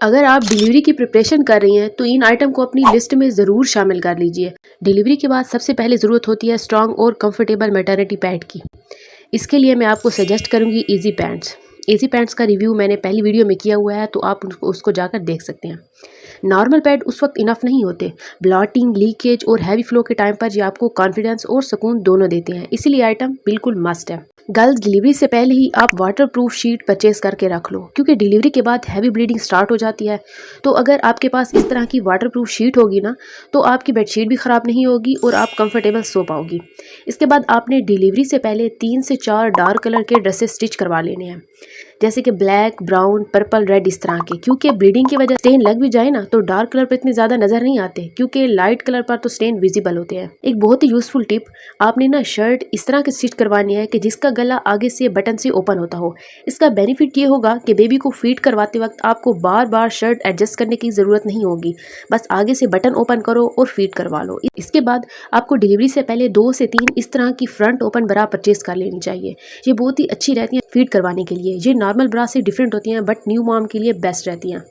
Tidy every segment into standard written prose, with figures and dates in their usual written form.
अगर आप डिलीवरी की प्रिपरेशन कर रही हैं तो इन आइटम को अपनी लिस्ट में ज़रूर शामिल कर लीजिए। डिलीवरी के बाद सबसे पहले ज़रूरत होती है स्ट्रॉन्ग और कंफर्टेबल मैटरनिटी पैड की। इसके लिए मैं आपको सजेस्ट करूंगी इजी पैंट्स। इजी पैंट्स का रिव्यू मैंने पहली वीडियो में किया हुआ है, तो आप उसको जाकर देख सकते हैं। नॉर्मल पैड उस वक्त इनफ नहीं होते। ब्लॉटिंग, लीकेज और हैवी फ्लो के टाइम पर ये आपको कॉन्फिडेंस और सुकून दोनों देते हैं, इसीलिए आइटम बिल्कुल मस्ट है। गर्ल्स, डिलीवरी से पहले ही आप वाटरप्रूफ शीट परचेज करके रख लो, क्योंकि डिलीवरी के बाद हैवी ब्लीडिंग स्टार्ट हो जाती है। तो अगर आपके पास इस तरह की वाटरप्रूफ शीट होगी ना, तो आपकी बेडशीट भी ख़राब नहीं होगी और आप कंफर्टेबल सो पाओगी। इसके बाद आपने डिलीवरी से पहले 3 से 4 डार्क कलर के ड्रेसेस स्टिच करवा लेने हैं, जैसे कि ब्लैक, ब्राउन, पर्पल, रेड, इस तरह के। क्योंकि ब्लीडिंग की वजह स्टेन लग भी जाए ना, तो डार्क कलर पर इतने ज़्यादा नज़र नहीं आते, क्योंकि लाइट कलर पर तो स्टेन विजिबल होते हैं। एक बहुत ही यूज़फुल टिप, आपने ना शर्ट इस तरह की स्टिच करवानी है कि जिसका गला आगे से बटन से ओपन होता हो। इसका बेनिफिट ये होगा कि बेबी को फीड करवाते वक्त आपको बार बार शर्ट एडजस्ट करने की ज़रूरत नहीं होगी, बस आगे से बटन ओपन करो और फीड करवा लो। इसके बाद आपको डिलीवरी से पहले 2 से 3 इस तरह की फ्रंट ओपन ब्रा परचेज कर लेनी चाहिए। ये बहुत ही अच्छी रहती हैं फीड करवाने के लिए। ये नॉर्मल ब्रा से डिफरेंट होती हैं, बट न्यू मॉम के लिए बेस्ट रहती हैं।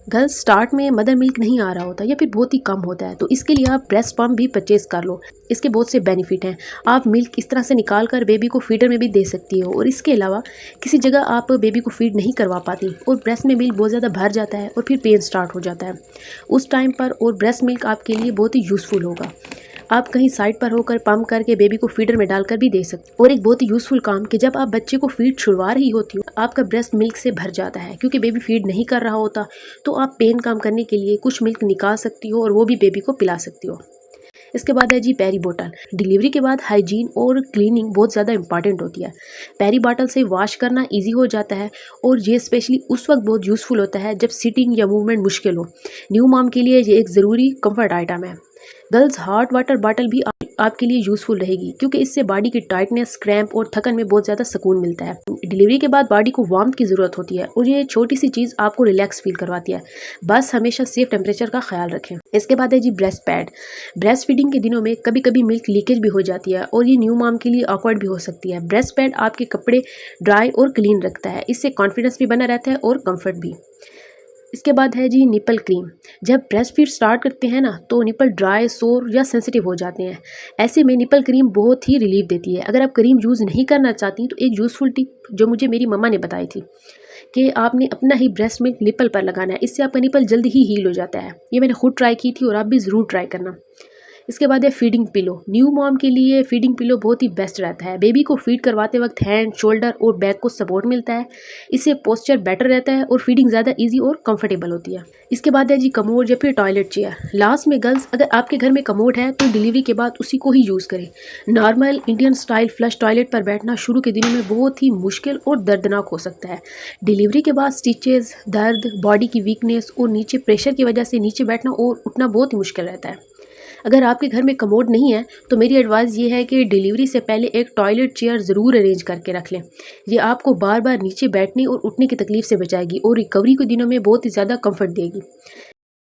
गर्ल्स, स्टार्ट में मदर मिल्क नहीं आ रहा होता या फिर बहुत ही कम होता है, तो इसके लिए आप ब्रेस्ट पम्प भी परचेज कर लो। इसके बहुत से बेनिफिट हैं। आप मिल्क इस तरह से निकाल कर बेबी को फीडर में भी दे सकती हो, और इसके अलावा किसी जगह आप बेबी को फीड नहीं करवा पाती और ब्रेस्ट में मिल्क बहुत ज़्यादा भर जाता है और फिर पेन स्टार्ट हो जाता है उस टाइम पर, और ब्रेस्ट मिल्क आपके लिए बहुत ही यूज़फुल होगा। आप कहीं साइड पर होकर पंप करके बेबी को फीडर में डालकर भी दे सकते हो। और एक बहुत ही यूज़फुल काम कि जब आप बच्चे को फीड छुड़वा रही होती हो, आपका ब्रेस्ट मिल्क से भर जाता है क्योंकि बेबी फीड नहीं कर रहा होता, तो आप पेन कम करने के लिए कुछ मिल्क निकाल सकती हो और वो भी बेबी को पिला सकती हो। इसके बाद है जी पेरी बोतल। डिलीवरी के बाद हाइजीन और क्लीनिंग बहुत ज़्यादा इंपॉर्टेंट होती है। पेरी बॉटल से वॉश करना इजी हो जाता है, और ये स्पेशली उस वक्त बहुत यूज़फुल होता है जब सिटिंग या मूवमेंट मुश्किल हो। न्यू मॉम के लिए ये एक ज़रूरी कंफर्ट आइटम है। गर्ल्स, हॉट वाटर बॉटल भी आपके लिए यूज़फुल रहेगी, क्योंकि इससे बॉडी की टाइटनेस, क्रैम्प और थकन में बहुत ज़्यादा सुकून मिलता है। डिलीवरी के बाद बॉडी को वार्मथ की ज़रूरत होती है, और ये छोटी सी चीज़ आपको रिलैक्स फील करवाती है। बस हमेशा सेफ टेम्परेचर का ख्याल रखें। इसके बाद है जी ब्रेस्ट पैड। ब्रेस्ट फीडिंग के दिनों में कभी कभी मिल्क लीकेज भी हो जाती है, और ये न्यू मॉम के लिए ऑकवर्ड भी हो सकती है। ब्रेस्ट पैड आपके कपड़े ड्राई और क्लीन रखता है, इससे कॉन्फिडेंस भी बना रहता है और कम्फर्ट भी। इसके बाद है जी निपल क्रीम। जब ब्रेस्ट फीड स्टार्ट करते हैं ना, तो निपल ड्राई, सोर या सेंसिटिव हो जाते हैं। ऐसे में निपल क्रीम बहुत ही रिलीफ देती है। अगर आप क्रीम यूज़ नहीं करना चाहती, तो एक यूज़फुल टिप जो मुझे मेरी मम्मा ने बताई थी कि आपने अपना ही ब्रेस्ट में निपल पर लगाना है, इससे आपका निपल जल्दी ही हील हो जाता है। ये मैंने खुद ट्राई की थी और आप भी ज़रूर ट्राई करना। इसके बाद है फीडिंग पिलो। न्यू मॉम के लिए फीडिंग पिलो बहुत ही बेस्ट रहता है। बेबी को फीड करवाते वक्त हैंड, शोल्डर और बैक को सपोर्ट मिलता है। इससे पोस्चर बेटर रहता है और फीडिंग ज़्यादा इजी और कंफर्टेबल होती है। इसके बाद है जी कमोड या फिर टॉयलेट चेयर। लास्ट में गर्ल्स, अगर आपके घर में कमोड है तो डिलीवरी के बाद उसी को ही यूज़ करें। Normal Indian style flush toilet पर बैठना शुरू के दिनों में बहुत ही मुश्किल और दर्दनाक हो सकता है। डिलीवरी के बाद स्टिचेस, दर्द, बॉडी की वीकनेस और नीचे प्रेशर की वजह से नीचे बैठना और उठना बहुत ही मुश्किल रहता है। अगर आपके घर में कमोड नहीं है, तो मेरी एडवाइस ये है कि डिलीवरी से पहले एक टॉयलेट चेयर ज़रूर अरेंज करके रख लें। ये आपको बार बार नीचे बैठने और उठने की तकलीफ से बचाएगी और रिकवरी के दिनों में बहुत ही ज़्यादा कंफर्ट देगी।